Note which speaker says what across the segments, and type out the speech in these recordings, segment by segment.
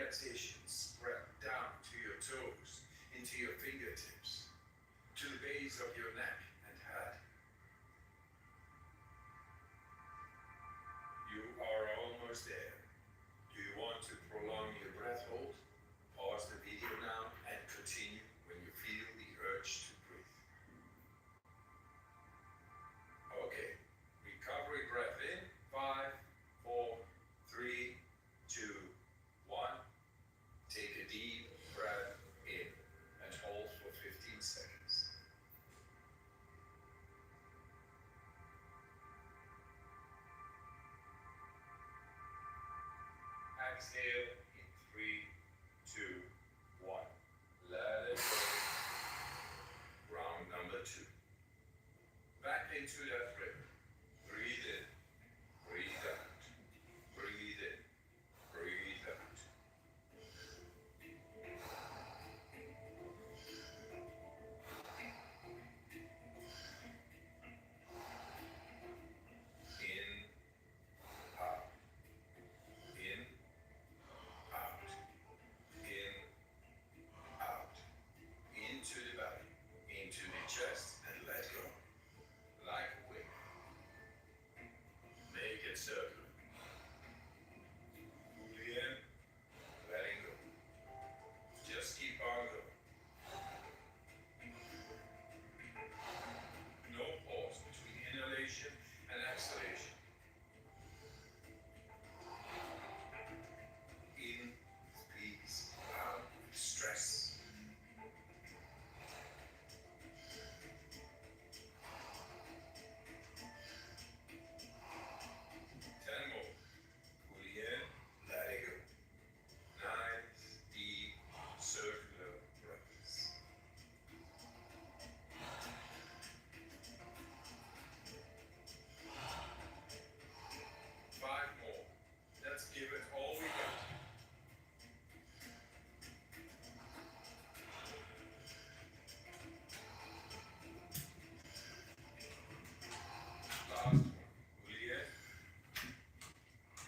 Speaker 1: relaxation spread down to your toes, into your fingertips, to the base of your neck and head. You are almost there. Do you want to prolong your breath hold? Pause the video now and continue when you feel the urge to breathe. Okay, recovery breath in, 5, 4, 3, 2, 1. Take a deep breath in and hold for 15 seconds. Exhale in 3, 2, 1. Let it go. Round number 2. Back into that rhythm. Breathe in, breathe out, breathe in, breathe out. In, out, in, out, in, out, into the belly, into the chest, and let go, like a wing. Make it circular. Fully in, letting go. Just keep on going. No pause between inhalation and exhalation. In with peace, out with stress. 10 more. Fully in, let it go. Nice, deep, circular breaths. 5 more. Let's give it all we got. Last one. Fully in.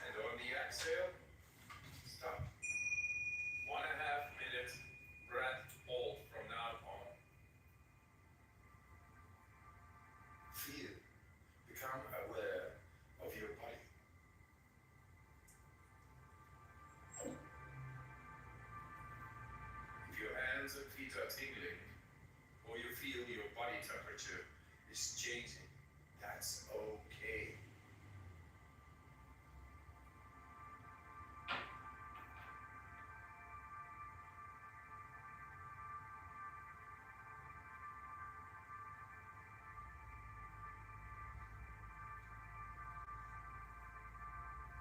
Speaker 1: And on the exhale, stop. 1.5 minutes breath hold from now on. Feel, become aware of your body. If your hands and feet are tingling, or you feel your body temperature is changing, that's okay.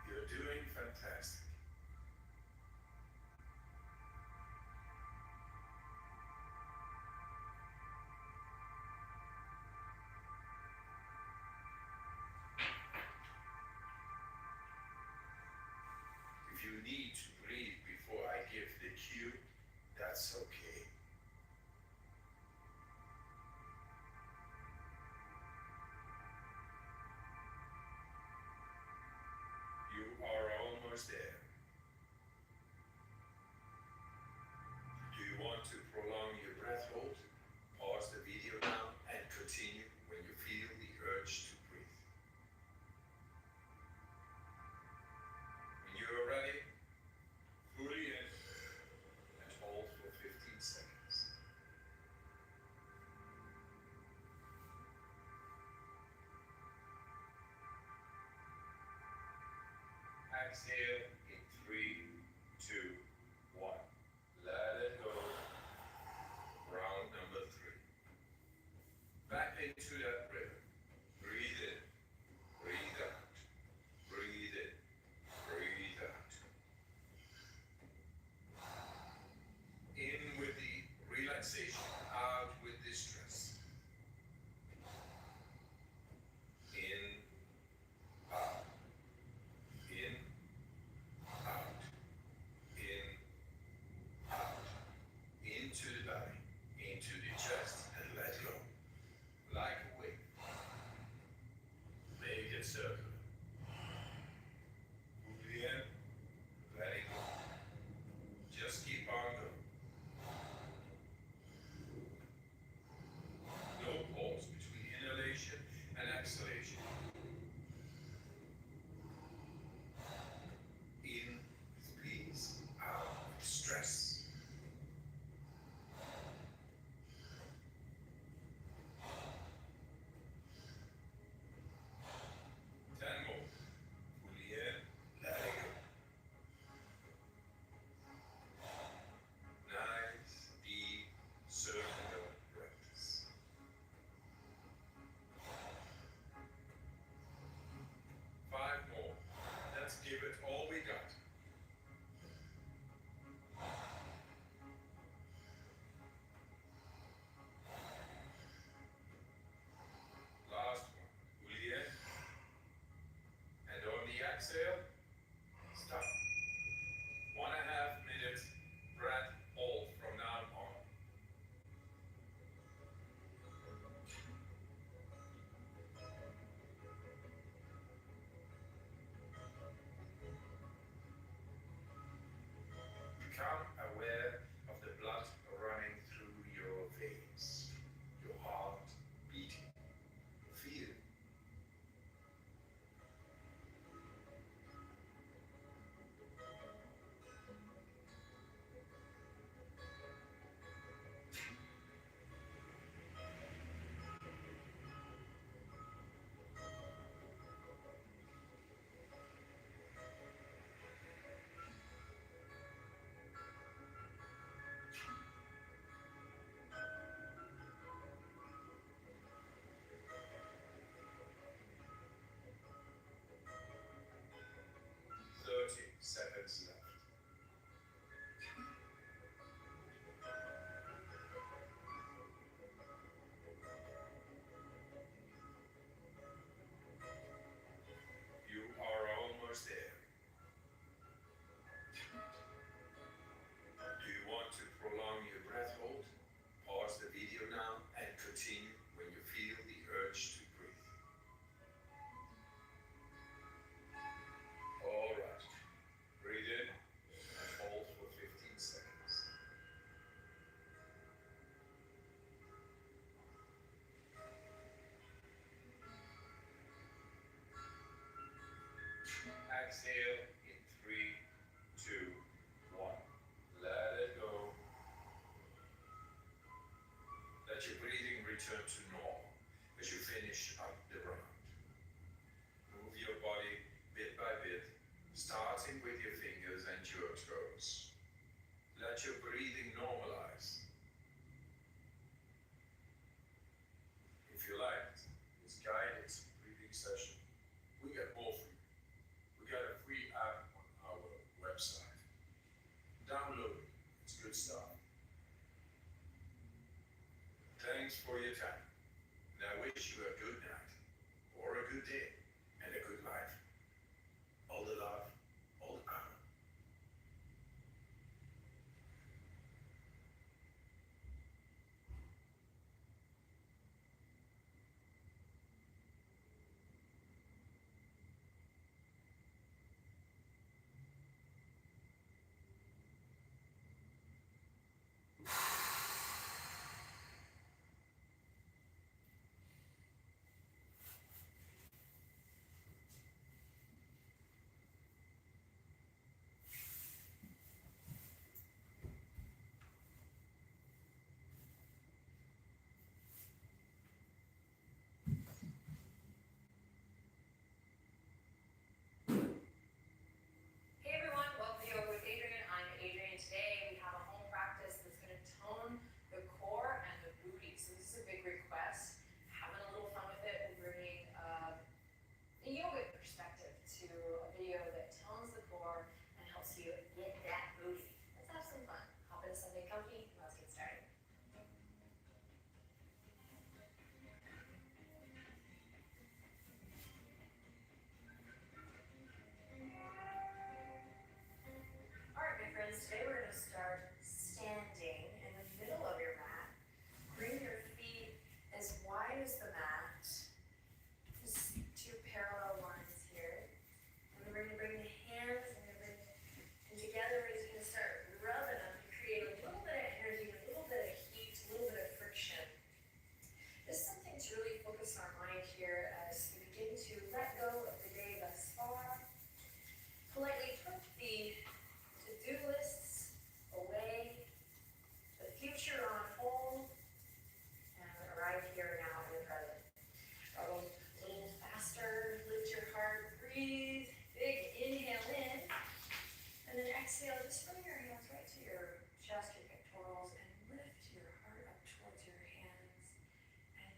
Speaker 1: You're doing fantastic. If you need to breathe before I give the cue, that's okay. You are almost there. Do you want to prolong your breath hold? Pause the video now and continue when you feel the urge to breathe. When you are ready, fully in and hold for 15 seconds. Exhale in 3, 2, 1. Let it go. Round number 3. Back into that rhythm. Breathe in, breathe out, breathe in, breathe out. In with the relaxation, out with the stress. In, out, in, out. exhale, stop. 1.5 minutes, breath, hold from now on. Become aware of the blood running through your veins, your heart beating. Feel. Seconds left. You are almost there. Do you want to prolong your breath hold? Pause the video now and continue when you feel the urge to breathe. All right. Breathe in and hold for 15 seconds. Exhale in 3, 2, 1. Let it go. Let your breathing return to normal as you finish up the round. Move your body bit by bit, starting with your fingers and your toes. Let your breathing normalize. If you like this guided breathing session, we got more for you. We got a free app on our website. Download it. It's good stuff. Thanks for your time. And I wish you a good night, or a good day, and a good life. All the love, all the power.
Speaker 2: Hey everyone, welcome to Yoga with Adriene. I'm Adriene. Today we have a home practice that's going to tone the core and the booty. So this is a big request. Having a little fun with it. We're bringing a yoga perspective to a video that tones the core and helps you get that booty. Let's have some fun. Hop into something comfy and let's get started. Alright, my friends, today we're going to start standing in the middle of your mat. Bring your feet as wide as the mat. Just 2 parallel lines here. And we're going to bring the hands and together we're just going to start rubbing them to create a little bit of energy, a little bit of heat, a little bit of friction. This is something to really focus our mind here as we begin to let go of the day thus far. Politely put the to-do lists away, the future on hold, and arrive here now in the present. Go a little faster, lift your heart, breathe, big inhale in, and then exhale, just bring your hands right to your chest, your pectorals, and lift your heart up towards your hands, and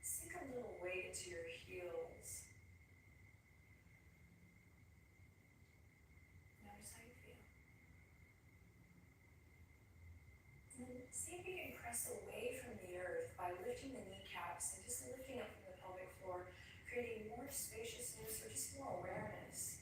Speaker 2: sink a little weight into your heels. Notice how you feel. And then see if you can press away from the earth by lifting the kneecaps and just lifting up from the pelvic floor, creating more spaciousness or just more awareness.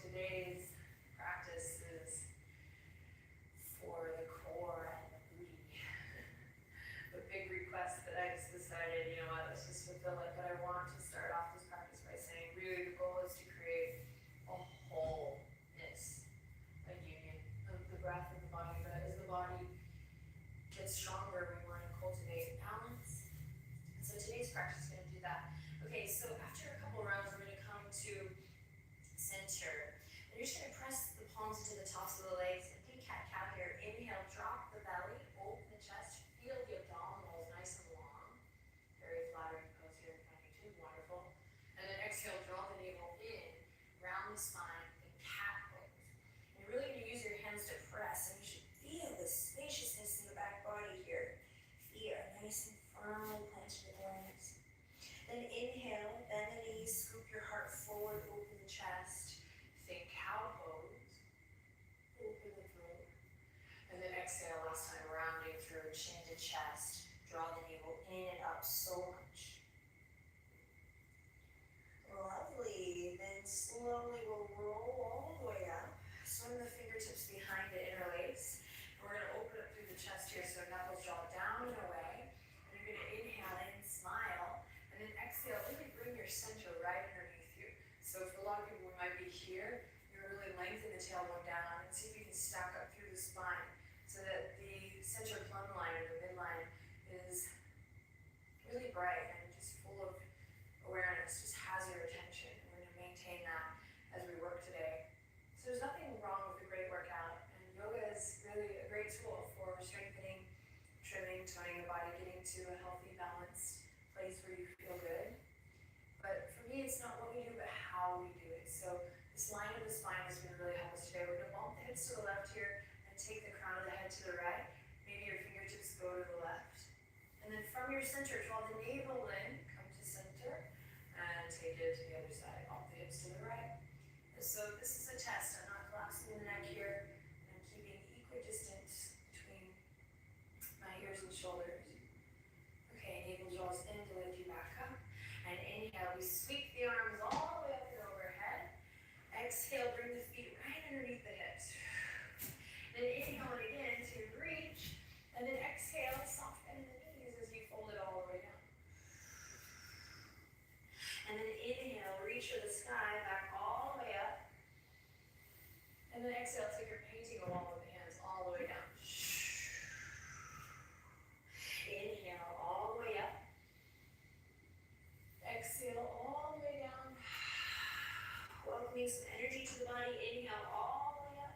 Speaker 2: today's practice is for the core and the booty. The big request that I just decided, you know what, let's just fulfill it. But I want to start off this practice by saying, really, the goal is to create a wholeness, a union of the breath and the body. But as the body gets stronger, we want to cultivate balance. And so today's practice is going to do that. Okay, so after a couple rounds, we're going to come to center. And you're just going to press the palms into the tops of the legs and do cat-cow here. Inhale, drop the belly, open the chest, feel the abdominals nice and long. Very flattering pose here, finding two, wonderful. And then exhale, draw the navel in, round the spine, and cat pose. And you're really going to use your hands to press, and you should feel the spaciousness in the back body here. Feet are nice and firmly planted with awareness. Then inhale, bend the knees, scoop your heart forward, open the chest. Think cow pose, open the throat. And then exhale, last time, rounding through, chin to chest. Draw the navel in and up so much. Lovely. Then slowly we'll roll all the way up. Swing the fingertips behind the interlace. And we're going to open up through the chest here, so knuckles draw down and away. And you're going to inhale in, smile. And then exhale, really bring your center right underneath you. So for a lot of people who might be here, you really lengthen the tailbone down and see if you can stack up through the spine so that the center plumb line or the midline is really bright and just full of awareness, just has your attention. And we're going to maintain that as we work today. So there's nothing wrong with a great workout, and yoga is really a great tool for strengthening, trimming, toning the body, getting to a healthy, balanced place where you feel good. But for me, it's not what we do, but how we do it. So this line of the spine is going to really help us today. We're going to bump the hips to the left here and take the crown of the head to the right. Maybe your fingertips go to the left. And then from your center, draw the navel in, come to center, and take it to the other side. Bump the hips to the right. And so this is a test. I'm not collapsing the neck here. I'm keeping equidistant between my ears and shoulders. Okay, navel draws in to lift you back up. And inhale, we sweep the arms all the way up and overhead. Exhale, bring the feet right underneath the hips. Then inhale it again to reach. And then exhale, soft bend the knees as you fold it all the way down. And then inhale, reach for the sky, back all the way up. And then exhale, take your painting wall with the hands all the way down. Inhale, all the way up. Exhale, all the way down. Welcoming some energy to the body. Inhale, all the way up.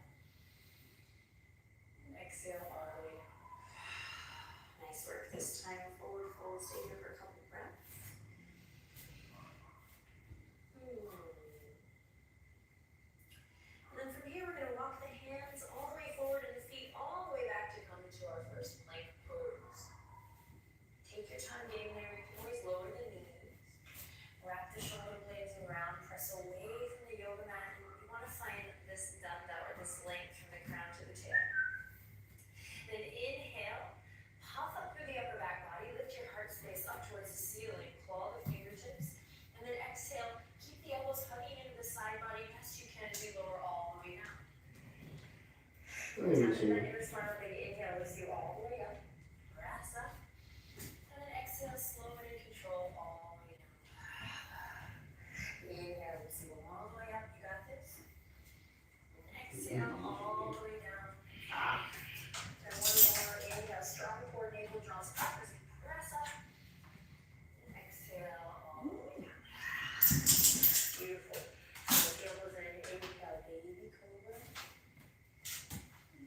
Speaker 2: And exhale, all the way down. Nice work this time. Forward fold. Stay here for a couple breaths. And then from here, we're going to walk the hands all the way forward and the feet all the way back to come into our first plank pose. Take your time getting there. You can always lower the knees. Wrap the shoulder blades around. Press away from the yoga mat. You want to find this dunda or this length from the crown to the tail. Then inhale. Puff up through the upper back body. Lift your heart space up towards the ceiling. Claw the fingertips. And then exhale. Keep the elbows hugging into the side body. Best you can as you lower all the way down. Smile, big inhale lifts you all the way up. Brass up. And then exhale, slow and in control all the way down. Inhale lifts you all the way up. You got this. And exhale all the way down. And one more. Inhale, strong core, navel draws up as you press up. And exhale all the way down. Beautiful. So the elbows in. Inhale, baby cobra.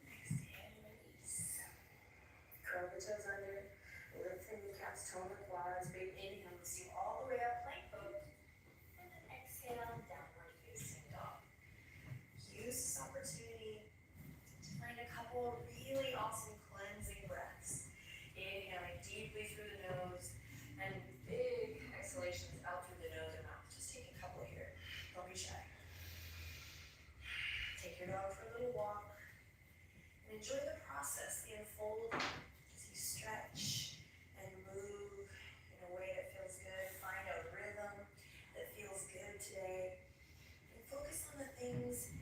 Speaker 2: Exhale, release. Curl the toes under. Lift the kneecaps, tone the quads. Big inhale, lifts you all the way up, plank pose. And then exhale, downward facing dog. Use this opportunity to find a couple really awesome cleansing breaths. Inhaling deeply through the nose and big exhalations out through the nose and mouth. Just take a couple here. Don't be shy. Take your dog for a little walk. And enjoy the process, the unfolding, as you stretch and move in a way that feels good. Find a rhythm that feels good today. And focus on the things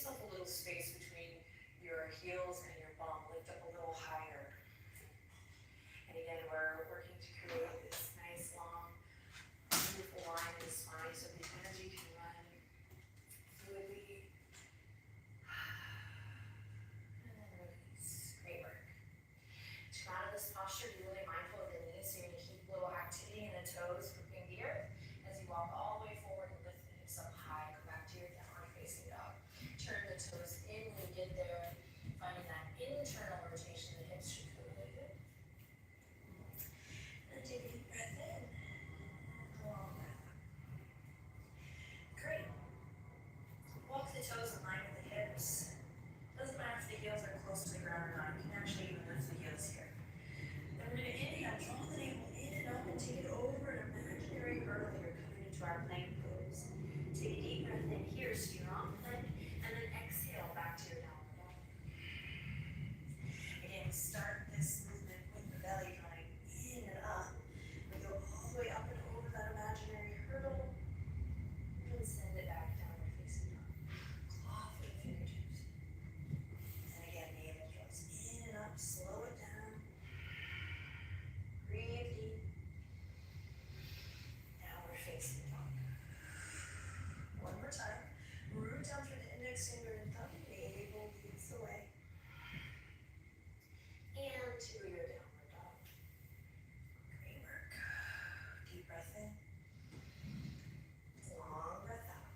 Speaker 2: yourself a little space between your heels and your bum. Lift up a little higher. And again, we're working to create this nice, long, beautiful line in the spine so the energy can run fluidly. And then release. Great work. To come out of this posture, be really mindful of the knees. So you're going to keep a little activity in the toes, gripping the earth. As you walk all the way forward and lift the hips up high, go back to your downward facing dog. Turn the toes in when you get there, finding that internal rotation. The hips should feel really good. And take a deep breath in. Long breath out. Great. Walk the toes in line with the hips. Doesn't matter if the heels are close to the ground or not. You can actually even lift the heels here. Then we're going to inhale, draw the navel in and up and take it over an imaginary hurdle that you're coming into our plank pose. Take a deep breath in here, strong plank, and then exhale back to your downward dog. Again, start this movement with the belly drawing in and up. We go all the way up and over that imaginary hurdle, and send it back downward facing dog. Claw for the fingertips. And again, navel draws in and up, slow it down. Breathe deep. Downward facing dog. One more time. Root down through the index finger and thumb. Navel leads the way. And to your downward dog. Great work. Deep breath in. Long breath out.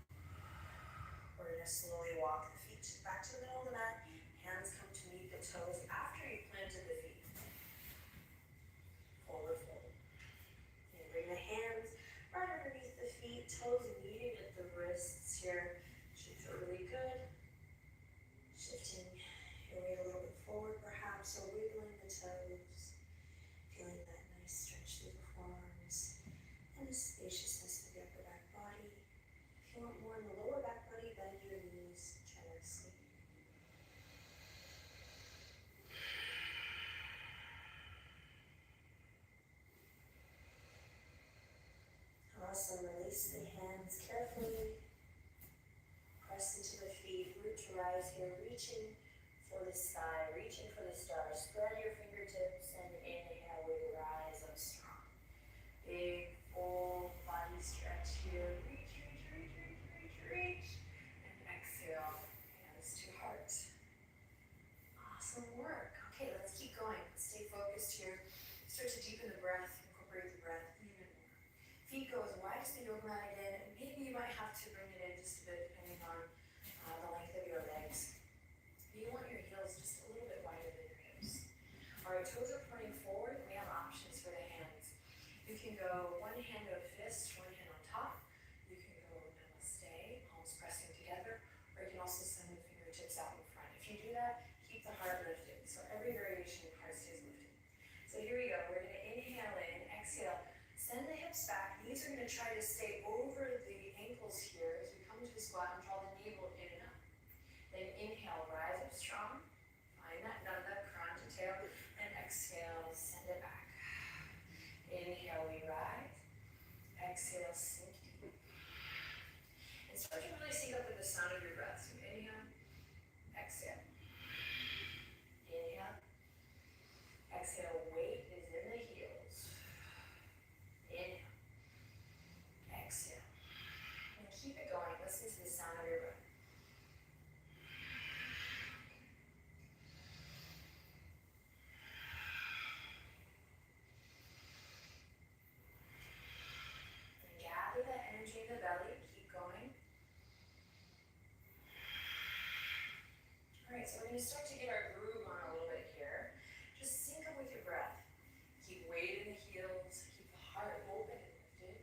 Speaker 2: We're going to slowly walk the feet back to the middle of the mat. Hands come to meet the toes after you planted the feet. Forward fold. And bring the hands right underneath the feet, toes meeting at the wrists here. Should feel really good. Shifting your weight a little bit forward perhaps, or wiggling the toes. Feeling that nice stretch through the forearms and the spaciousness of the upper back body. If you want more in the lower back body, bend your knees generously. Awesome. Release the hands carefully. Press into the feet. Root to rise here. Reaching for the sky. Reaching for the stars. Spread your fingertips and inhale. We rise up strong. Big, full body stretch here. Reach, reach, reach, reach, reach, reach. And exhale. Hands to heart. Awesome work. Okay, let's keep going. Stay focused here. Start to deepen the breath. Incorporate the breath even more. Feet go as wide as the yoga mat again, and maybe you might have to bring it in just a bit depending on the length of your legs. You want your heels just a little bit wider than your hips. Alright, toes are pointing forward, and we have options for the hands. You can go one hand out fist, one hand on top. You can go namaste, palms pressing together, or you can also send the fingertips out in front. If you do that, keep the heart lifted. So every variation, the heart stays lifted. So here we go. We're going to inhale in, exhale. Send the hips back. Knees are going to try to stay over the ankles here as we come to the squat and draw the navel in and up. Then inhale, rise up strong. Find that none, that crown to tail. And exhale, send it back. Inhale, we rise. Exhale, sink deep. And start to really sync up with the sound of your breath. So inhale, exhale. Inhale. Exhale, weight is in the heels. Inhale. Exhale. And keep it going. Listen to the sound of your breath. And gather that energy in the belly. Keep going. Alright, so we're going to start to get our groove on a little bit here. Just sync up with your breath. Keep weight in the heels. Keep the heart open and lifted.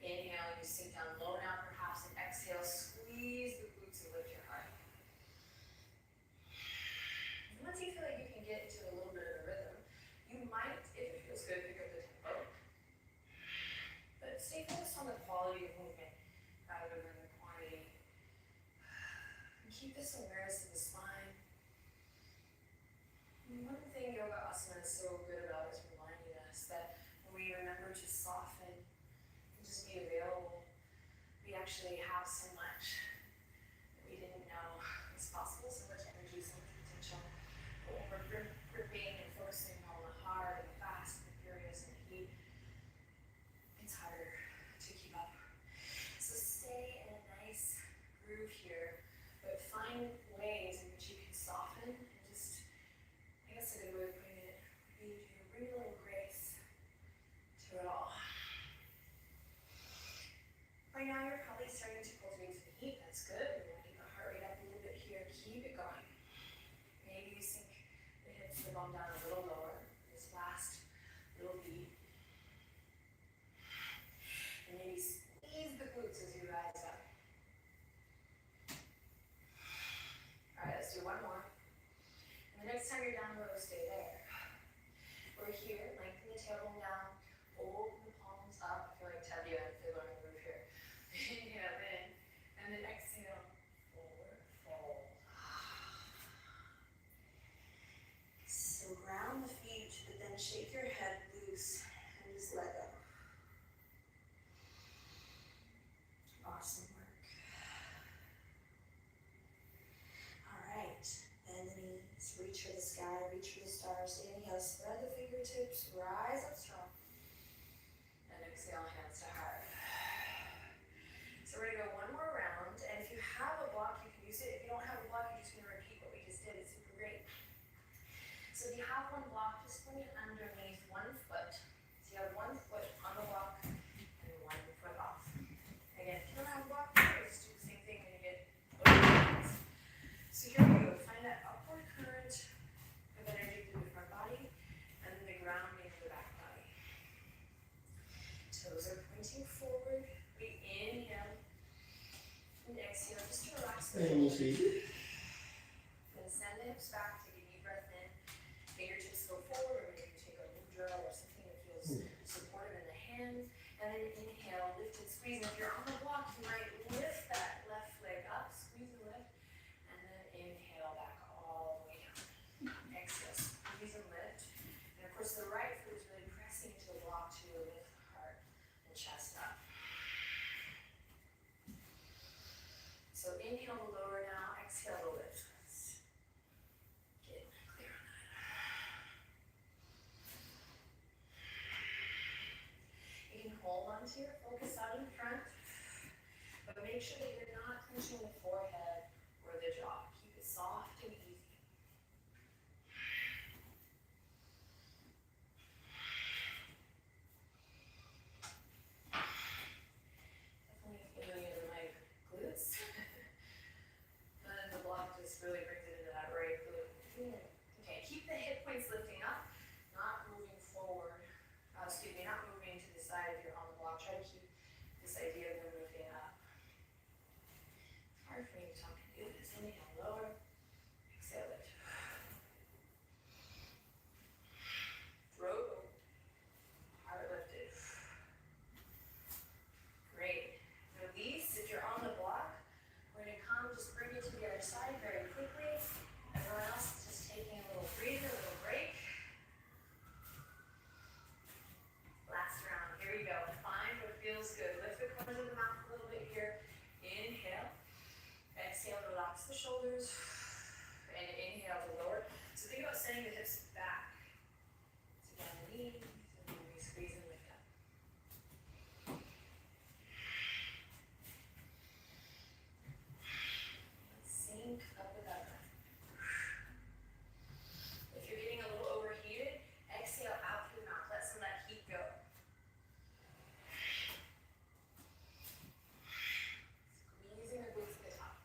Speaker 2: Inhale, you sink down low now perhaps, and exhale, squeeze the glutes and lift your heart. And once you feel like you can get into a little bit of a rhythm, you might, if it feels good, pick up the tempo. But stay focused on the quality of movement rather than the quantity. And keep this awareness of the spine. And one thing yoga asana is so good about is reminding us that when we remember to soften and just be available, we actually have so much that we didn't bum down a little lower. This last little beat. And maybe squeeze the glutes as you rise up. Alright, let's do one more. And the next time you're down low, stay there. We're here, lengthen the tailbone down, open the palms up. I feel like Tabby and Fiddler on the roof here. Inhale in, and then exhale, forward, fold. So ground the feet, but then shake your head loose and just let go. Awesome work. All right, bend the knees, reach for the sky, reach for the stars. Inhale, spread the fingertips, rise up strong. And exhale, hands to heart. So we're gonna go one more round, and if you have a block, you can use it. If you don't have a block, you're just gonna repeat what we just did. It's super great. So if you have one block, just bring it underneath one foot. So you have one foot on the block and one foot off. Again, if you don't have a block, just do the same thing when you get over the hands. So here we go. Find that upward current of energy through the front body, and then the grounding of the back body. Toes are pointing forward. We inhale and exhale just to relax the shoulders. Then send the hips back. Take a deep breath in. Fingertips go forward, or maybe you take a mudra or something that feels supportive in the hands. And then inhale, lift and squeeze. And if you're on the block, you might lift that left leg up, squeeze and lift, and then inhale back all the way down. Exhale, squeeze and lift. And of course, the right foot is really pressing into the block to lift the heart and chest up. So inhale the lower now, exhale the lift. Let's get clear on that. You can hold on to your focus out in front, but make sure that you're not clenching the forehead or the jaw. Keep it soft and easy. Definitely familiar to my glutes. And the block just really brings it into that right glute. Okay, keep the hip points lifting up, not moving forward. Not moving to the side if you're on the block. Try to keep this idea of them lifting up. It's hard for me to talk and do this. Inhale, lower. Exhale, lift. Throat open. Heart lifted. Great. Release. If you're on the block, we're going to come, just bring it to the other side very quickly. Everyone else is just taking a little breather, a little break. Last round. Here we go. Find what feels good. Lift the corners of the mouth a little bit here. Inhale. Exhale, relax the shoulders. And inhale to lower. So think about sending the hips back. So down the knees, and then we squeeze and lift up. Let's sync up with that breath. If you're getting a little overheated, exhale out through the mouth. Let some of that heat go. Squeezing the glutes at the top.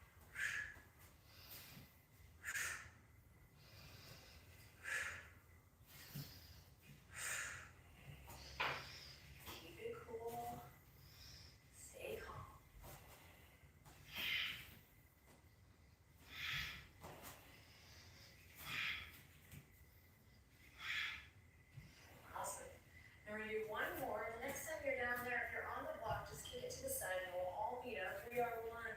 Speaker 2: Keep it cool. Stay calm. Awesome. Now we're going to do one more. The next time you're down there, if you're on the block, just kick it to the side and we'll all meet up. We are one.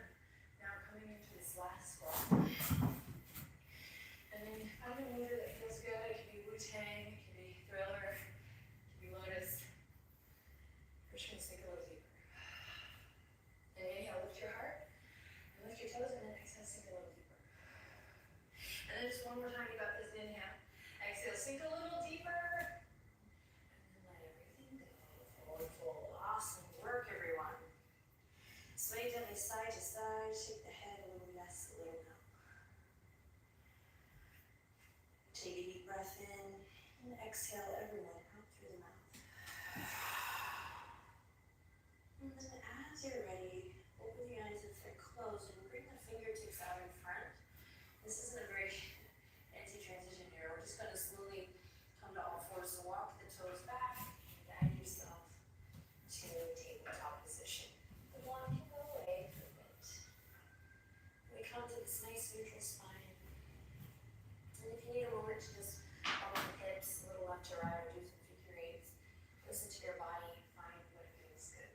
Speaker 2: Now coming into this last squat. And then find a mudra that feels good. It could be Wu-Tang, it could be Thriller, it could be Lotus. We're just going to sink a little deeper. And inhale, lift your heart. And lift your toes, and then exhale, sink a little deeper. And then just one more time, you got this. Inhale. Exhale, sink a little deeper. And then let everything go. Forward fold. Awesome work, everyone. Sway gently side to side. Shake the head a little yes, a little no. Take a deep breath in. And exhale, everyone, out through the mouth. And then as you're ready, open the eyes if they're closed and bring the fingertips out in front. This isn't a very anti-transition here. We're just going to slowly neutral spine. And if you need a moment to just bump the hips a little left to right or do some figure eights, listen to your body, find what feels good.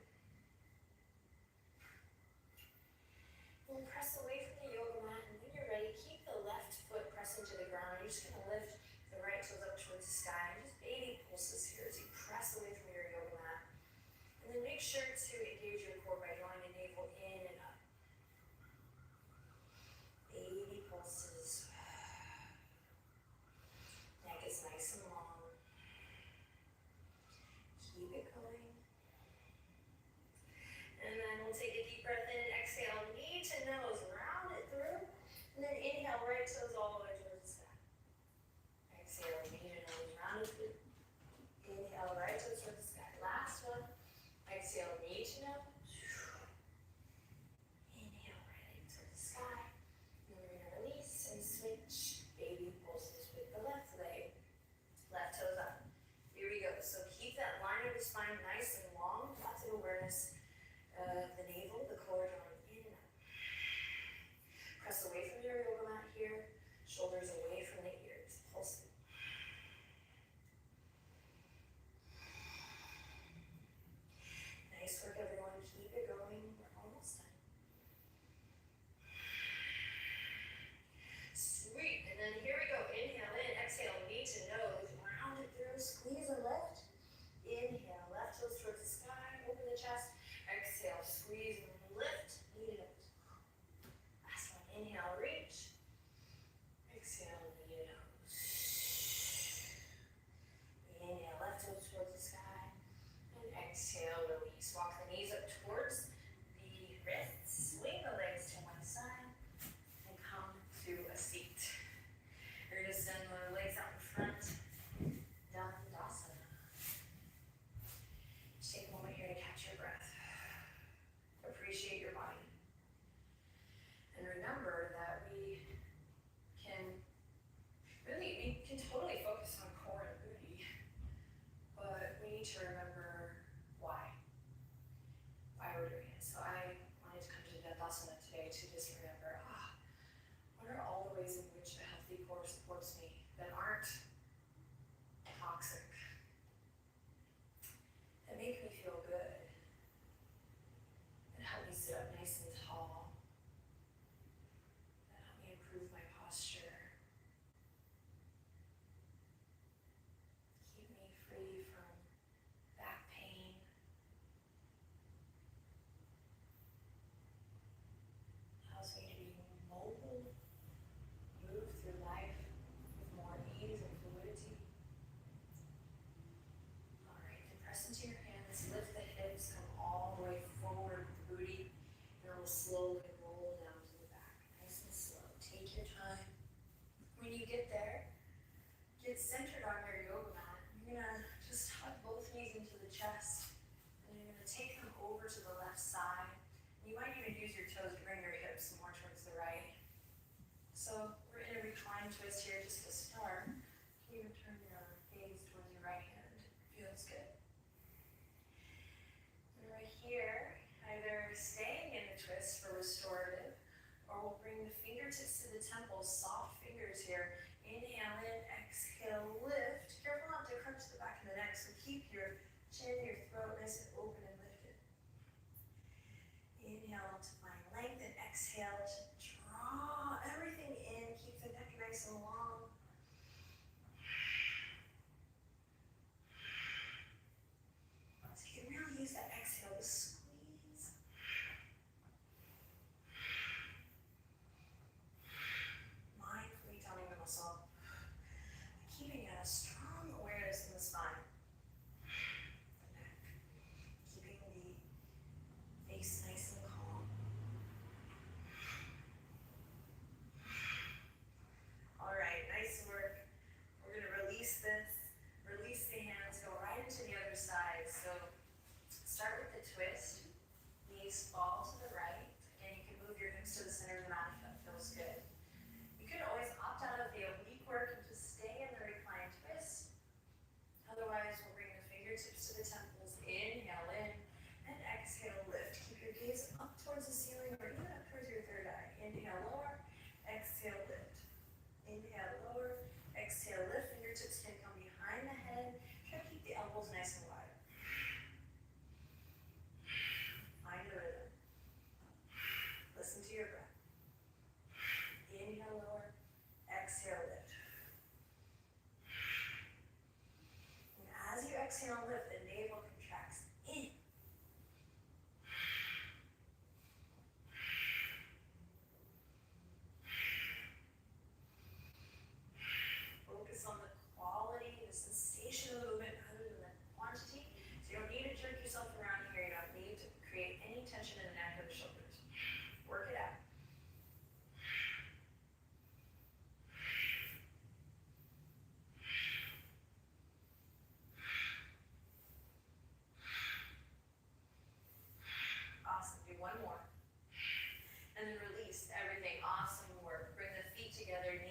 Speaker 2: Then press away from the yoga mat, and when you're ready, keep the left foot pressing to the ground. You're just going to lift the right toes up towards the sky, and just baby pulses here as you press away from your yoga mat. And then make sure to engage your core by drawing the navel in and up. Baby pulses. Neck is nice and long. Keep it going. And then we'll take a deep breath in and exhale, knee to nose, round it through. And then inhale, right toes all the way towards the sky. Exhale, knee to nose, round it through. Inhale, right toes towards the sky. Last one. Exhale, knee to nose. Inhale, right leg towards the sky. And then we're going to release and switch. Baby pulses with the left leg. Left toes up. Here we go. So keep that line of the spine nice and long. Lots of awareness of the navel, the core drawing in and up. Press away from your yoga mat here. Shoulders away from the ears. Pulse it. Nice work, everyone. Keep it going. We're almost done. Sweet. And then here we go. Inhale in, exhale, knee to nose. Round it through, squeeze and lift. Inhale, left toes towards the sky. Open the chest. Exhale, squeeze and lift. Knee to nose. Last one. Inhale, reach. Exhale, knee to nose. Inhale, left toes towards the sky. And exhale, release. Walk the knees up towards the wrists. Swing the legs to one side. And come to a seat. You're going to send the legs out in front. Dandasana. Just take a moment here to catch your breath. Appreciate your body. And remember that we can totally focus on core and booty, but we need to remember why we're doing it. So I wanted to come to Dandasana today to just remember, what are all the ways in which a healthy core supports me that aren't toxic, that make me feel good, that help me sit up nice and tall, that help me improve my posture, keep me free from back pain, allows me to be mobile, move through life with more ease and fluidity. Alright, then press into your hands, lift the hips, come all the way forward with the booty, and we'll slowly roll down to the back, nice and slow. Take your time. When you get there, get centered on your yoga mat. You're gonna just hug both knees into the chest, and you're gonna take them over to the left side. You might even use your toes to bring your hips more towards the right. So we're in a recline twist here just to start. You can turn your gaze towards your right hand. Feels good. And right here, either staying in the twist for restorative, or we'll bring the fingertips to the temples, soft fingers here. Inhale in, exhale, lift. Careful not to crunch the back of the neck, so keep your chin, your throat nice and open and lifted. Inhale to find length and exhale to draw everything in. Keep the neck nice and long. So you can really use that exhale to squeeze. Mindfully telling the muscle, keeping a strong awareness in the spine, the neck, keeping the face nice and calm.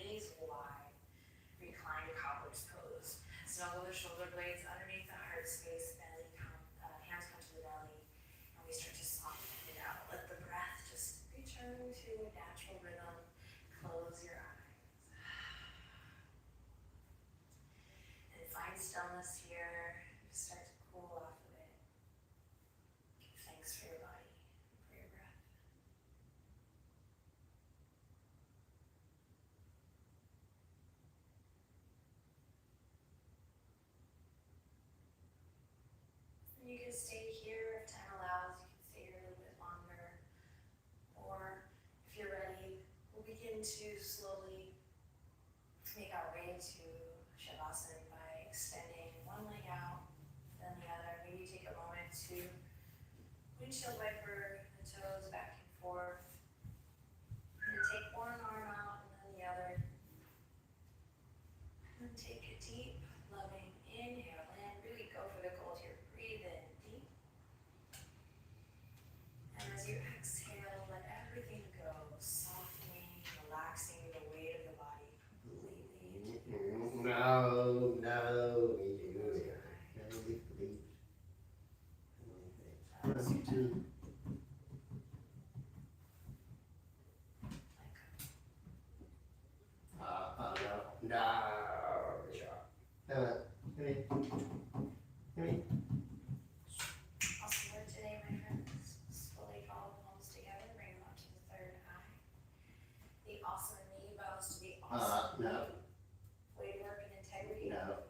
Speaker 2: knees wide, reclined cobbler's pose. Snuggle the shoulder blades underneath the heart space, hands come to the belly, and we start to soften it out. Let the breath just return to a natural rhythm. Close your eyes. And find stillness here. Just start to cool off of it. Give thanks for your body, for your breath. And you can stay here if time allows. You can stay here a little bit longer. Or if you're ready, we'll begin to slowly make our way to Shavasana by extending one leg out, then the other. Maybe take a moment to windshield wiper the toes back and forth. And then take one arm out and then the other. And then take a deep, loving inhale in. Really go for the gold here. Breathe in deep. And as you exhale, let everything go, softening, relaxing the weight of the body completely.
Speaker 3: No,
Speaker 2: Close your eyes. As you do, awesome work today, my friends. Slowly draw the palms together, bring them up to the third eye. The awesome knee bows to the awesome
Speaker 3: no.
Speaker 2: knee. Weight work and integrity.
Speaker 3: No.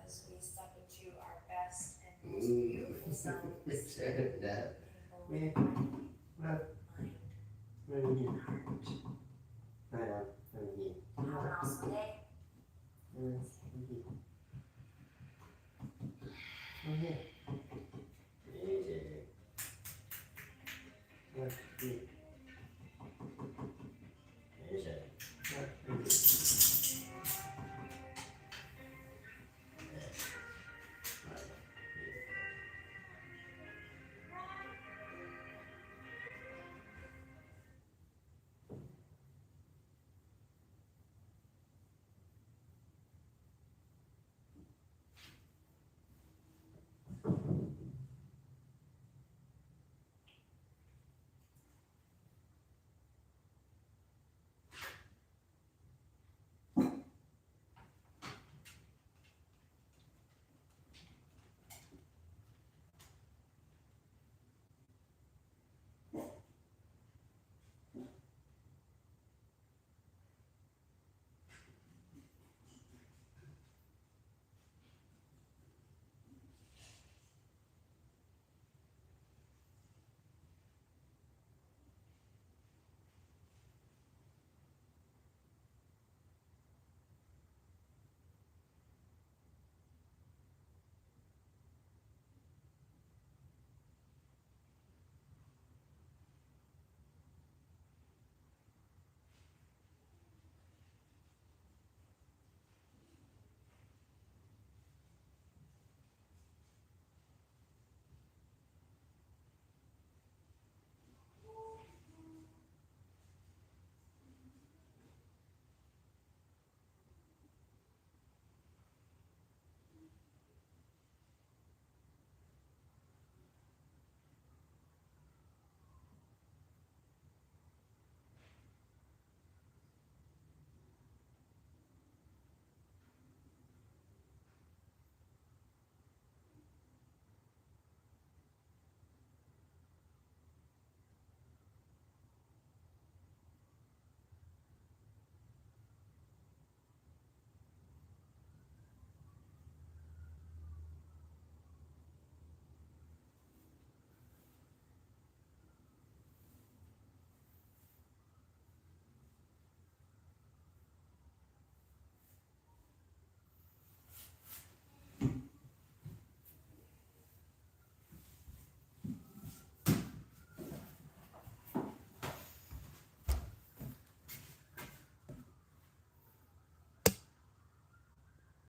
Speaker 2: As we step into our best and most beautiful selves. In both body, mind, and heart. Have an awesome day.
Speaker 3: Okay.